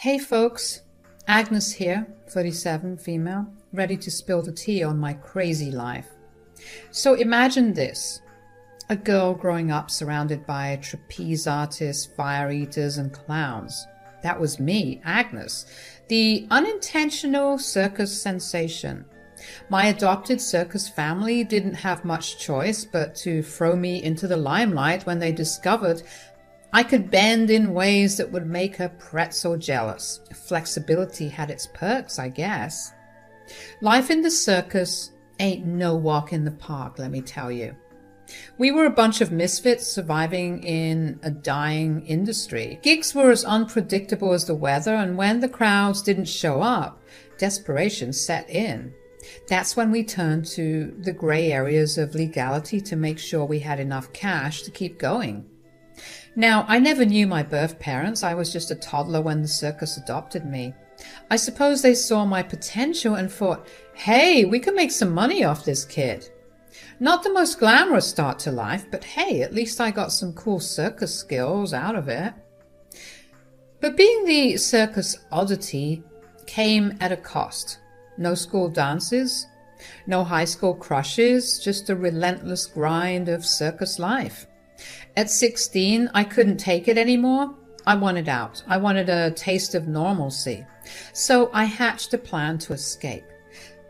Hey folks, Agnes here, 37, female, ready to spill the tea on my crazy life. So imagine this, a girl growing up surrounded by trapeze artists, fire eaters, and clowns. That was me, Agnes, the unintentional circus sensation. My adopted circus family didn't have much choice but to throw me into the limelight when they discovered I could bend in ways that would make her pretzel jealous. Flexibility had its perks, I guess. Life in the circus ain't no walk in the park, let me tell you. We were a bunch of misfits surviving in a dying industry. Gigs were as unpredictable as the weather, and when the crowds didn't show up, desperation set in. That's when we turned to the gray areas of legality to make sure we had enough cash to keep going. Now, I never knew my birth parents. I was just a toddler when the circus adopted me. I suppose they saw my potential and thought, hey, we can make some money off this kid. Not the most glamorous start to life, but hey, at least I got some cool circus skills out of it. But being the circus oddity came at a cost. No school dances, no high school crushes, just a relentless grind of circus life. At 16, I couldn't take it anymore. I wanted out. I wanted a taste of normalcy. So I hatched a plan to escape.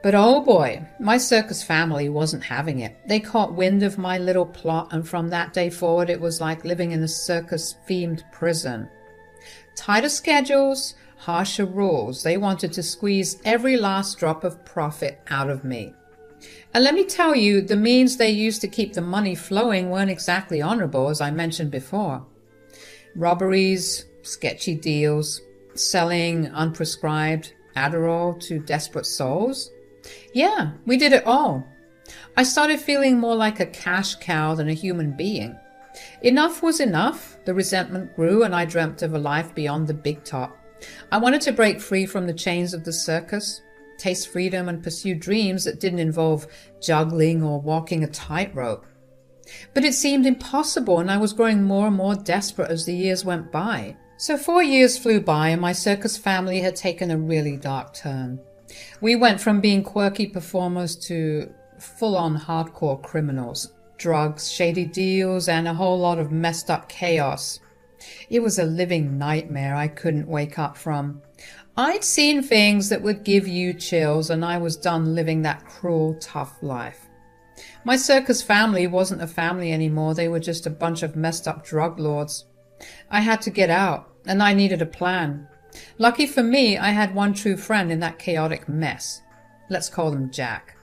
But oh boy, my circus family wasn't having it. They caught wind of my little plot, and from that day forward it was like living in a circus-themed prison. Tighter schedules, harsher rules. They wanted to squeeze every last drop of profit out of me. And let me tell you, the means they used to keep the money flowing weren't exactly honorable, as I mentioned before. Robberies, sketchy deals, selling unprescribed Adderall to desperate souls. Yeah, we did it all. I started feeling more like a cash cow than a human being. Enough was enough. The resentment grew, and I dreamt of a life beyond the big top. I wanted to break free from the chains of the circus, taste freedom, and pursue dreams that didn't involve juggling or walking a tightrope. But it seemed impossible, and I was growing more and more desperate as the years went by. So 4 years flew by, and my circus family had taken a really dark turn. We went from being quirky performers to full-on hardcore criminals. Drugs, shady deals, and a whole lot of messed up chaos. It was a living nightmare I couldn't wake up from. I'd seen things that would give you chills, and I was done living that cruel, tough life. My circus family wasn't a family anymore. They were just a bunch of messed up drug lords. I had to get out, and I needed a plan. Lucky for me, I had one true friend in that chaotic mess. Let's call him Jack.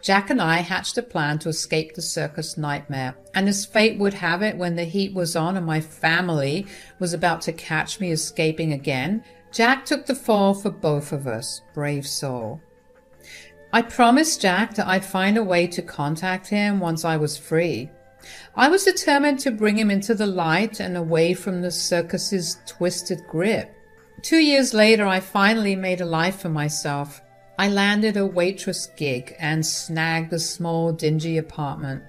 Jack and I hatched a plan to escape the circus nightmare, and as fate would have it, when the heat was on and my family was about to catch me escaping again, Jack took the fall for both of us. Brave soul. I promised Jack that I'd find a way to contact him once I was free. I was determined to bring him into the light and away from the circus's twisted grip. 2 years later, I finally made a life for myself. I landed a waitress gig and snagged a small, dingy apartment.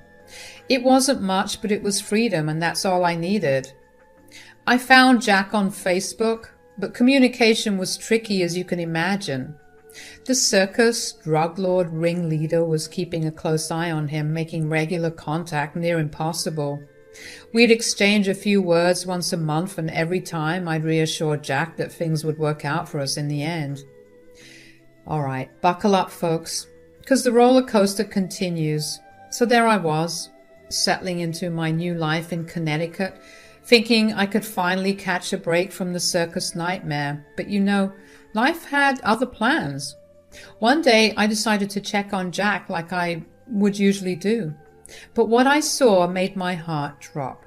It wasn't much, but it was freedom, and that's all I needed. I found Jack on Facebook, but communication was tricky, as you can imagine. The circus drug lord ringleader was keeping a close eye on him, making regular contact near impossible. We'd exchange a few words once a month, and every time I'd reassure Jack that things would work out for us in the end. All right, buckle up, folks, because the roller coaster continues. So there I was, settling into my new life in Connecticut, thinking I could finally catch a break from the circus nightmare. But you know, life had other plans. One day I decided to check on Jack like I would usually do. But what I saw made my heart drop.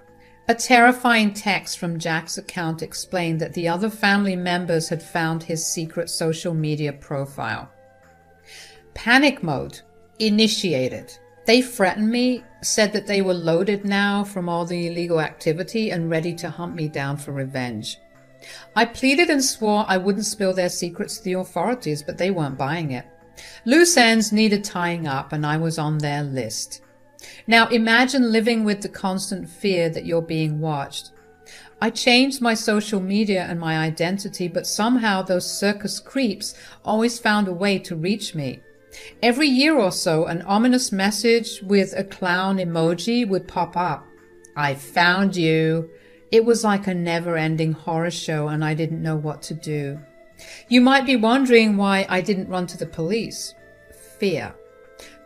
A terrifying text from Jack's account explained that the other family members had found his secret social media profile. Panic mode initiated. They threatened me, said that they were loaded now from all the illegal activity and ready to hunt me down for revenge. I pleaded and swore I wouldn't spill their secrets to the authorities, but they weren't buying it. Loose ends needed tying up, and I was on their list. Now imagine living with the constant fear that you're being watched. I changed my social media and my identity, but somehow those circus creeps always found a way to reach me. Every year or so, an ominous message with a clown emoji would pop up. I found you. It was like a never-ending horror show, and I didn't know what to do. You might be wondering why I didn't run to the police. Fear.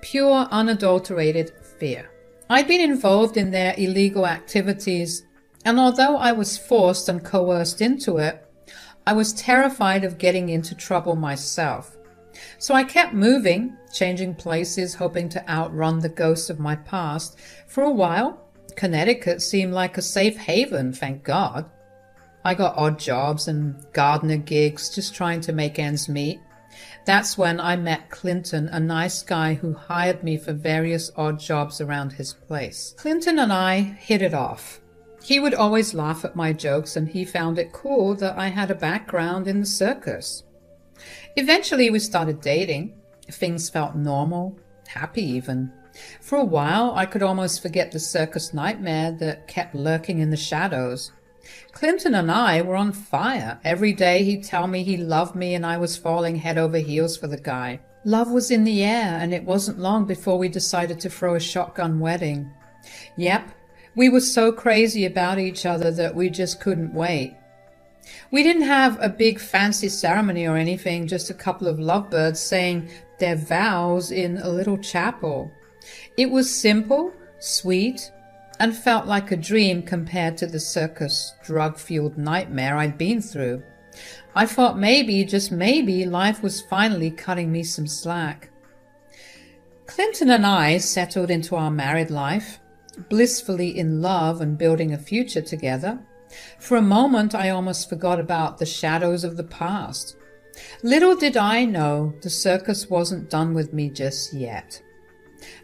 Pure, unadulterated fear. I'd been involved in their illegal activities, and although I was forced and coerced into it, I was terrified of getting into trouble myself. So I kept moving, changing places, hoping to outrun the ghosts of my past. For a while, Connecticut seemed like a safe haven, thank God. I got odd jobs and gardener gigs, just trying to make ends meet. That's when I met Clinton, a nice guy who hired me for various odd jobs around his place. Clinton and I hit it off. He would always laugh at my jokes, and he found it cool that I had a background in the circus. Eventually we started dating. Things felt normal, happy even. For a while I could almost forget the circus nightmare that kept lurking in the shadows. Clinton and I were on fire. Every day he'd tell me he loved me, and I was falling head over heels for the guy. Love was in the air, and it wasn't long before we decided to throw a shotgun wedding. Yep, we were so crazy about each other that we just couldn't wait. We didn't have a big fancy ceremony or anything, just a couple of lovebirds saying their vows in a little chapel. It was simple, sweet, and felt like a dream compared to the circus drug-fueled nightmare I'd been through. I thought maybe, just maybe, life was finally cutting me some slack. Clinton and I settled into our married life, blissfully in love and building a future together. For a moment, I almost forgot about the shadows of the past. Little did I know the circus wasn't done with me just yet.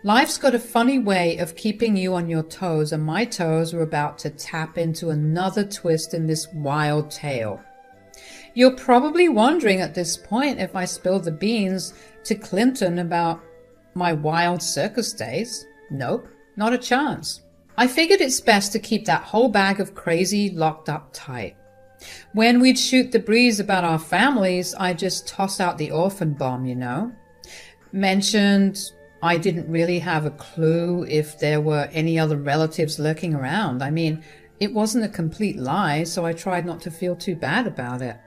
Life's got a funny way of keeping you on your toes, and my toes were about to tap into another twist in this wild tale. You're probably wondering at this point if I spilled the beans to Clinton about my wild circus days. Nope, not a chance. I figured it's best to keep that whole bag of crazy locked up tight. When we'd shoot the breeze about our families, I'd just toss out the orphan bomb, you know. Mentioned I didn't really have a clue if there were any other relatives lurking around. I mean, it wasn't a complete lie, so I tried not to feel too bad about it.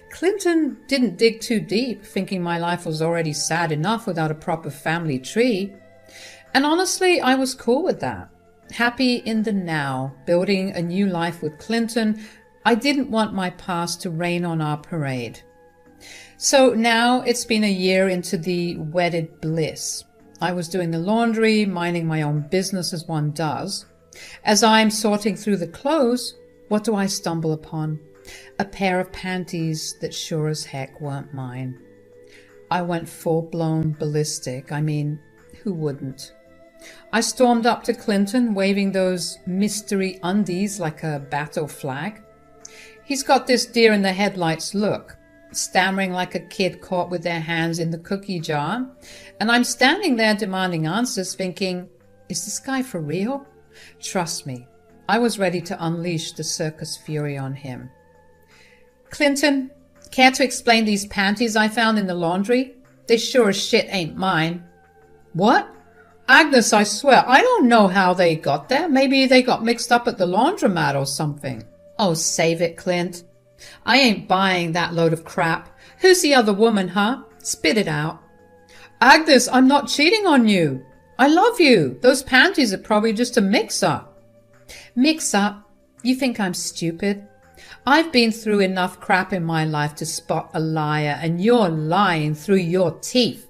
Clinton didn't dig too deep, thinking my life was already sad enough without a proper family tree. And honestly, I was cool with that. Happy in the now, building a new life with Clinton. I didn't want my past to rain on our parade. So now it's been a year into the wedded bliss. I was doing the laundry, minding my own business as one does. As I'm sorting through the clothes, what do I stumble upon? A pair of panties that sure as heck weren't mine. I went full-blown ballistic. I mean, who wouldn't? I stormed up to Clinton, waving those mystery undies like a battle flag. He's got this deer-in-the-headlights look, stammering like a kid caught with their hands in the cookie jar, and I'm standing there demanding answers, thinking, is this guy for real? Trust me, I was ready to unleash the circus fury on him. Clinton, care to explain these panties I found in the laundry? They sure as shit ain't mine. What? Agnes, I swear, I don't know how they got there. Maybe they got mixed up at the laundromat or something. Oh, save it, Clint. I ain't buying that load of crap. Who's the other woman, huh? Spit it out. Agnes, I'm not cheating on you. I love you. Those panties are probably just a mix-up. Mix-up? You think I'm stupid? I've been through enough crap in my life to spot a liar, and you're lying through your teeth.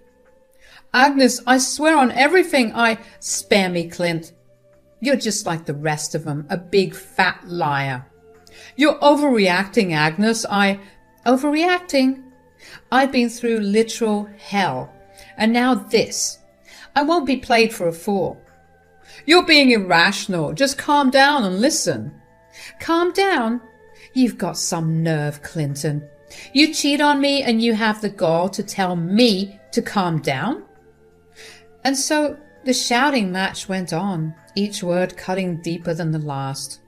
Agnes, I swear on everything Spare me, Clint. You're just like the rest of them, a big fat liar. You're overreacting, Agnes. Overreacting? I've been through literal hell. And now this. I won't be played for a fool. You're being irrational. Just calm down and listen. Calm down? You've got some nerve, Clinton. You cheat on me and you have the gall to tell me to calm down? And so the shouting match went on, each word cutting deeper than the last.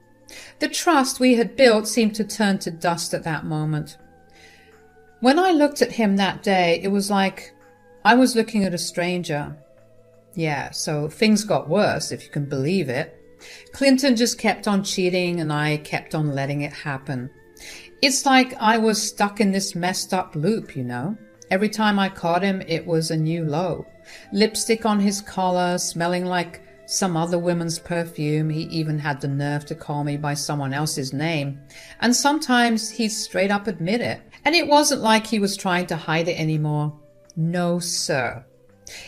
The trust we had built seemed to turn to dust at that moment. When I looked at him that day, it was like I was looking at a stranger. Yeah, so things got worse, if you can believe it. Clinton just kept on cheating and I kept on letting it happen. It's like I was stuck in this messed up loop, you know. Every time I caught him, it was a new low. Lipstick on his collar, smelling like some other woman's perfume. He even had the nerve to call me by someone else's name. And sometimes he'd straight up admit it. And it wasn't like he was trying to hide it anymore. No, sir.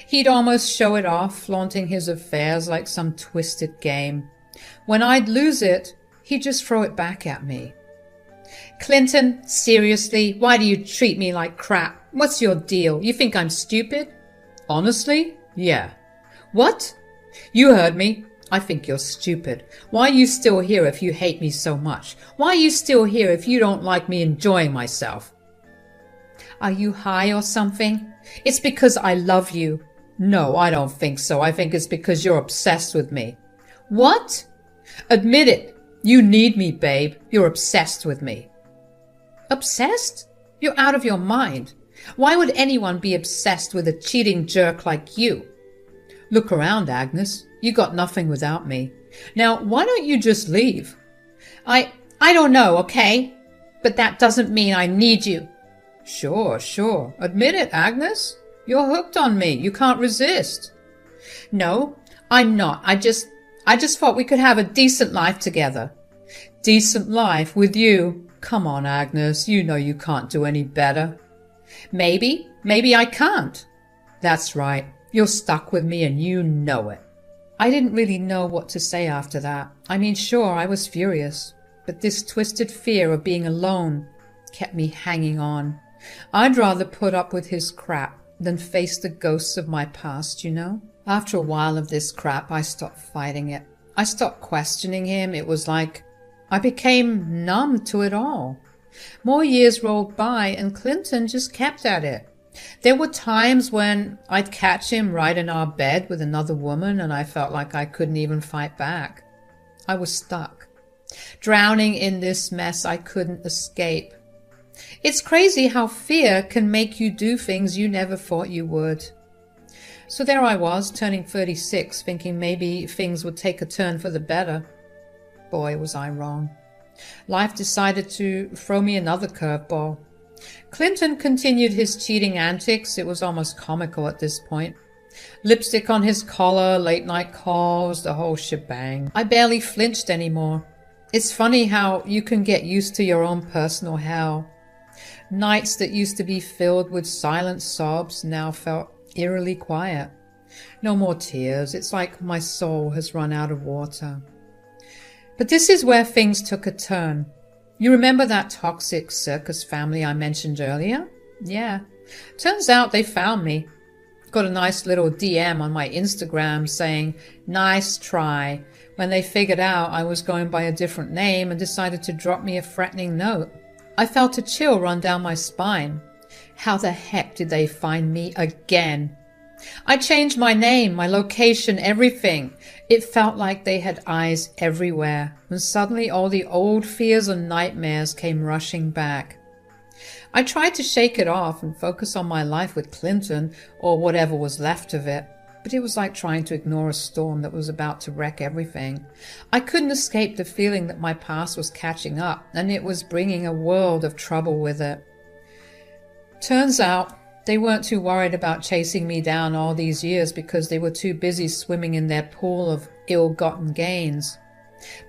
He'd almost show it off, flaunting his affairs like some twisted game. When I'd lose it, he'd just throw it back at me. Clinton, seriously, why do you treat me like crap? What's your deal? You think I'm stupid? Honestly? Yeah. What? You heard me. I think you're stupid. Why are you still here if you hate me so much? Why are you still here if you don't like me enjoying myself? Are you high or something? It's because I love you. No, I don't think so. I think it's because you're obsessed with me. What? Admit it. You need me, babe. You're obsessed with me. Obsessed? You're out of your mind. Why would anyone be obsessed with a cheating jerk like you? Look around, Agnes. You got nothing without me. Now, why don't you just leave? I don't know, okay? But that doesn't mean I need you. Sure. Admit it, Agnes. You're hooked on me. You can't resist. No, I'm not. I just thought we could have a decent life together. Decent life with you? Come on, Agnes. You know you can't do any better. Maybe I can't. That's right. You're stuck with me and you know it. I didn't really know what to say after that. I mean, sure, I was furious, but this twisted fear of being alone kept me hanging on. I'd rather put up with his crap than face the ghosts of my past, you know? After a while of this crap, I stopped fighting it. I stopped questioning him. It was like I became numb to it all. More years rolled by and Clinton just kept at it. There were times when I'd catch him right in our bed with another woman and I felt like I couldn't even fight back. I was stuck, drowning in this mess I couldn't escape. It's crazy how fear can make you do things you never thought you would. So there I was, turning 36, thinking maybe things would take a turn for the better. Boy, was I wrong. Life decided to throw me another curveball. Clinton continued his cheating antics. It was almost comical at this point. Lipstick on his collar, late-night calls, the whole shebang. I barely flinched anymore. It's funny how you can get used to your own personal hell. Nights that used to be filled with silent sobs now felt eerily quiet. No more tears. It's like my soul has run out of water. But this is where things took a turn. You remember that toxic circus family I mentioned earlier? Yeah. Turns out they found me. Got a nice little DM on my Instagram saying, "Nice try," when they figured out I was going by a different name and decided to drop me a threatening note. I felt a chill run down my spine. How the heck did they find me again? I changed my name, my location, everything. It felt like they had eyes everywhere, and suddenly all the old fears and nightmares came rushing back. I tried to shake it off and focus on my life with Clinton, or whatever was left of it, but it was like trying to ignore a storm that was about to wreck everything. I couldn't escape the feeling that my past was catching up, and it was bringing a world of trouble with it. Turns out, they weren't too worried about chasing me down all these years because they were too busy swimming in their pool of ill-gotten gains.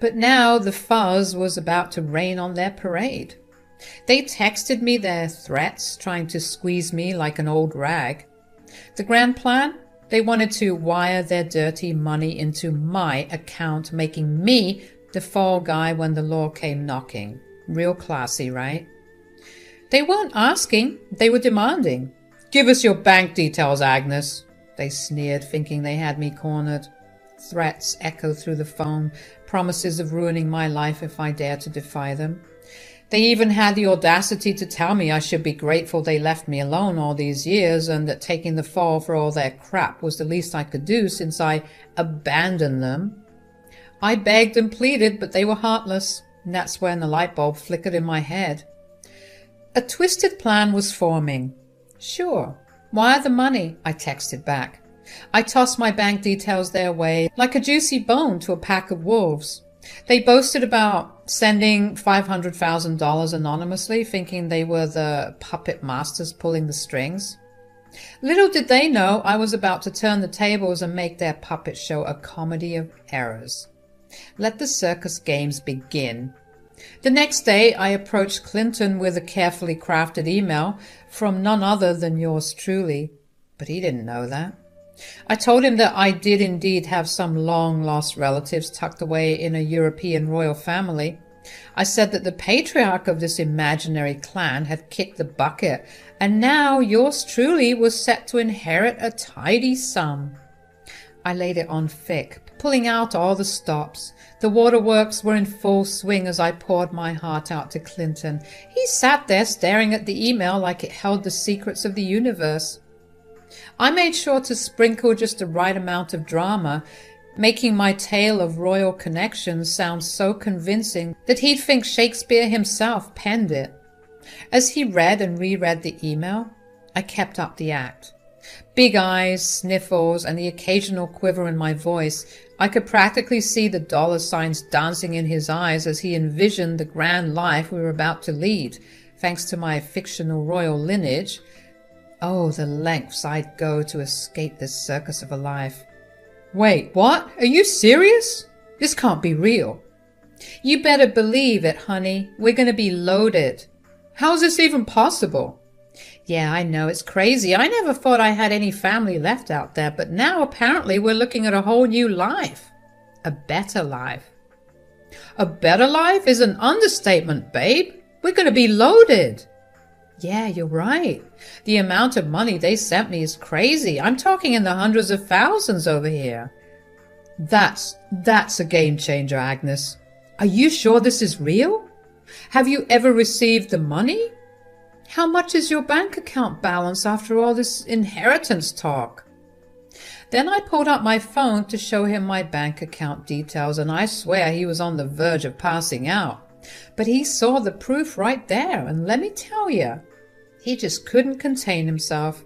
But now the fuzz was about to rain on their parade. They texted me their threats, trying to squeeze me like an old rag. The grand plan? They wanted to wire their dirty money into my account, making me the fall guy when the law came knocking. Real classy, right? They weren't asking, they were demanding. "Give us your bank details, Agnes," they sneered, thinking they had me cornered. Threats echoed through the phone, promises of ruining my life if I dared to defy them. They even had the audacity to tell me I should be grateful they left me alone all these years and that taking the fall for all their crap was the least I could do since I abandoned them. I begged and pleaded, but they were heartless, and that's when the light bulb flickered in my head. A twisted plan was forming. Sure, wire the money, I texted back. I tossed my bank details their way like a juicy bone to a pack of wolves. They boasted about sending $500,000 anonymously, thinking they were the puppet masters pulling the strings. Little did they know I was about to turn the tables and make their puppet show a comedy of errors. Let the circus games begin. The next day I approached Clinton with a carefully crafted email from none other than yours truly, but he didn't know that. I told him that I did indeed have some long-lost relatives tucked away in a European royal family. I said that the patriarch of this imaginary clan had kicked the bucket, and now yours truly was set to inherit a tidy sum. I laid it on thick, pulling out all the stops. The waterworks were in full swing as I poured my heart out to Clinton. He sat there staring at the email like it held the secrets of the universe. I made sure to sprinkle just the right amount of drama, making my tale of royal connections sound so convincing that he'd think Shakespeare himself penned it. As he read and reread the email, I kept up the act. Big eyes, sniffles, and the occasional quiver in my voice. I could practically see the dollar signs dancing in his eyes as he envisioned the grand life we were about to lead, thanks to my fictional royal lineage. Oh, the lengths I'd go to escape this circus of a life. Wait, what? Are you serious? This can't be real. You better believe it, honey. We're going to be loaded. How's this even possible? Yeah, I know, it's crazy. I never thought I had any family left out there, but now apparently we're looking at a whole new life. A better life. A better life is an understatement, babe. We're going to be loaded. Yeah, you're right. The amount of money they sent me is crazy. I'm talking in the hundreds of thousands over here. That's a game changer, Agnes. Are you sure this is real? Have you ever received the money? How much is your bank account balance after all this inheritance talk? Then I pulled out my phone to show him my bank account details, and I swear he was on the verge of passing out. But he saw the proof right there, and let me tell you, he just couldn't contain himself.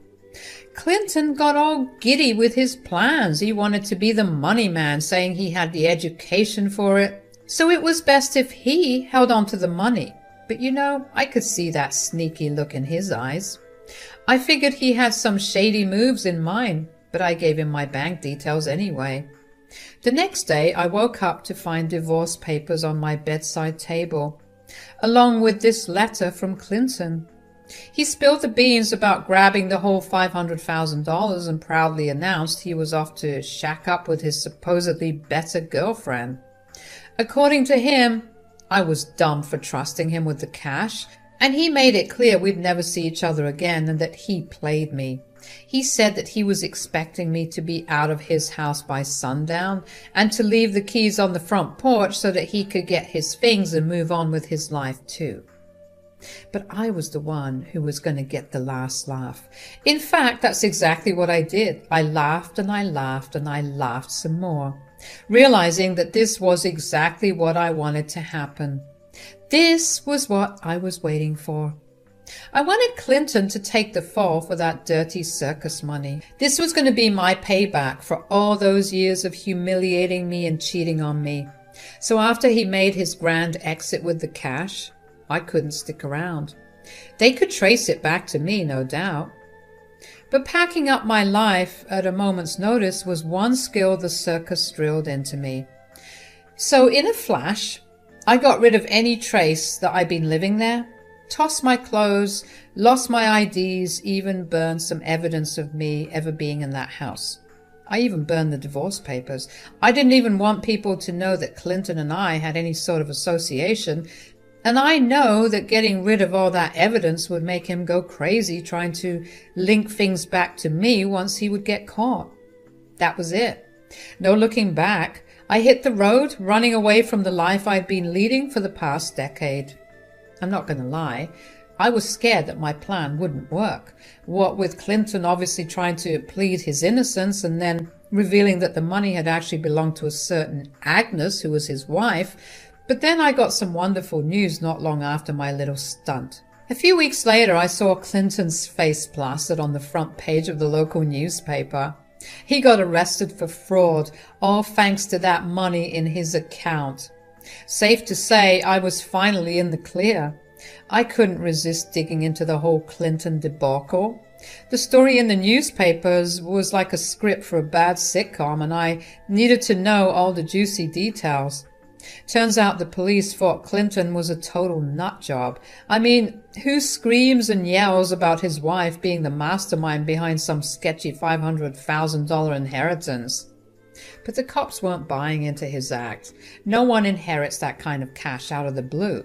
Clinton got all giddy with his plans. He wanted to be the money man, saying he had the education for it. So it was best if he held on to the money. But you know, I could see that sneaky look in his eyes. I figured he had some shady moves in mind, but I gave him my bank details anyway. The next day I woke up to find divorce papers on my bedside table, along with this letter from Clinton. He spilled the beans about grabbing the whole $500,000 and proudly announced he was off to shack up with his supposedly better girlfriend. According to him, I was dumb for trusting him with the cash, and he made it clear we'd never see each other again and that he played me. He said that he was expecting me to be out of his house by sundown and to leave the keys on the front porch so that he could get his things and move on with his life too. But I was the one who was going to get the last laugh. In fact, that's exactly what I did. I laughed and I laughed and I laughed some more, realizing that this was exactly what I wanted to happen. This was what I was waiting for. I wanted Clinton to take the fall for that dirty circus money. This was going to be my payback for all those years of humiliating me and cheating on me. So after he made his grand exit with the cash, I couldn't stick around. They could trace it back to me, no doubt. But packing up my life at a moment's notice was one skill the circus drilled into me. So in a flash, I got rid of any trace that I'd been living there, tossed my clothes, lost my IDs, even burned some evidence of me ever being in that house. I even burned the divorce papers. I didn't even want people to know that Clinton and I had any sort of association, and I know that getting rid of all that evidence would make him go crazy trying to link things back to me once he would get caught. That was it. No looking back. I hit the road, running away from the life I'd been leading for the past decade. I'm not going to lie. I was scared that my plan wouldn't work. What with Clinton obviously trying to plead his innocence and then revealing that the money had actually belonged to a certain Agnes, who was his wife. But then I got some wonderful news not long after my little stunt. A few weeks later, I saw Clinton's face plastered on the front page of the local newspaper. He got arrested for fraud, all thanks to that money in his account. Safe to say, I was finally in the clear. I couldn't resist digging into the whole Clinton debacle. The story in the newspapers was like a script for a bad sitcom, and I needed to know all the juicy details. Turns out the police thought Clinton was a total nut job. I mean, who screams and yells about his wife being the mastermind behind some sketchy $500,000 inheritance? But the cops weren't buying into his act. No one inherits that kind of cash out of the blue.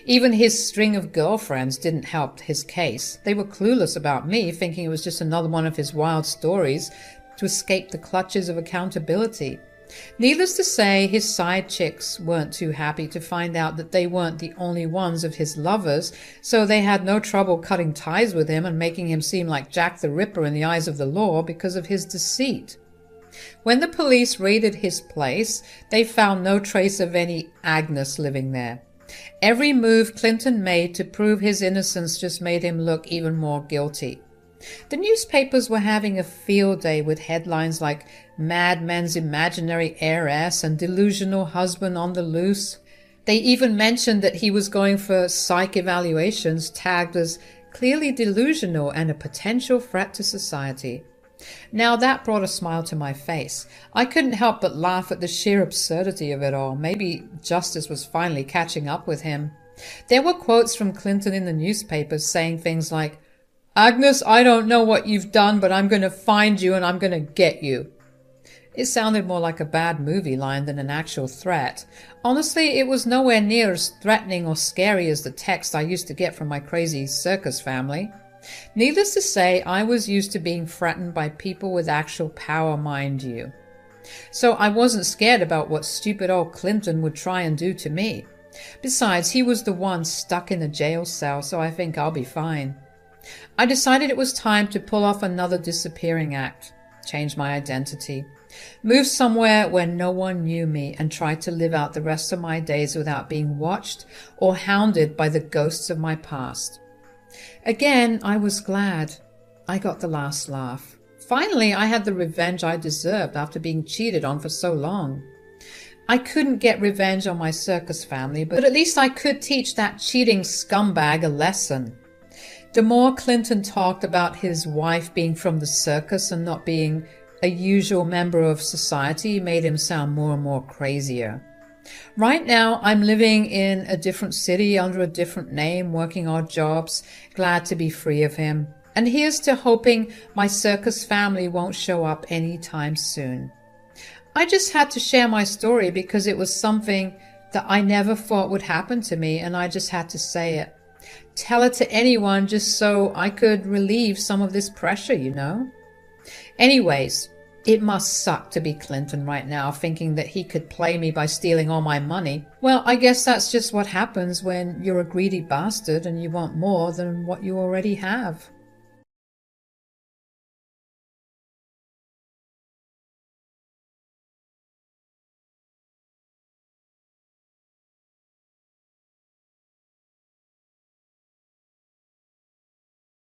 Even his string of girlfriends didn't help his case. They were clueless about me, thinking it was just another one of his wild stories to escape the clutches of accountability. Needless to say, his side chicks weren't too happy to find out that they weren't the only ones of his lovers, so they had no trouble cutting ties with him and making him seem like Jack the Ripper in the eyes of the law because of his deceit. When the police raided his place, they found no trace of any Agnes living there. Every move Clinton made to prove his innocence just made him look even more guilty. The newspapers were having a field day with headlines like Mad Men's Imaginary Heiress and Delusional Husband on the Loose. They even mentioned that he was going for psych evaluations tagged as clearly delusional and a potential threat to society. Now that brought a smile to my face. I couldn't help but laugh at the sheer absurdity of it all. Maybe justice was finally catching up with him. There were quotes from Clinton in the newspapers saying things like, "Agnes, I don't know what you've done, but I'm going to find you and I'm going to get you." It sounded more like a bad movie line than an actual threat. Honestly, it was nowhere near as threatening or scary as the text I used to get from my crazy circus family. Needless to say, I was used to being threatened by people with actual power, mind you. So I wasn't scared about what stupid old Clinton would try and do to me. Besides, he was the one stuck in a jail cell, so I think I'll be fine. I decided it was time to pull off another disappearing act, change my identity, move somewhere where no one knew me, and try to live out the rest of my days without being watched or hounded by the ghosts of my past. Again, I was glad. I got the last laugh. Finally, I had the revenge I deserved after being cheated on for so long. I couldn't get revenge on my circus family, but at least I could teach that cheating scumbag a lesson. The more Clinton talked about his wife being from the circus and not being a usual member of society made him sound more and more crazier. Right now, I'm living in a different city under a different name, working odd jobs, glad to be free of him. And here's to hoping my circus family won't show up anytime soon. I just had to share my story because it was something that I never thought would happen to me, and I just had to say it. Tell it to anyone just so I could relieve some of this pressure, you know? Anyways, it must suck to be Clinton right now, thinking that he could play me by stealing all my money. Well, I guess that's just what happens when you're a greedy bastard and you want more than what you already have.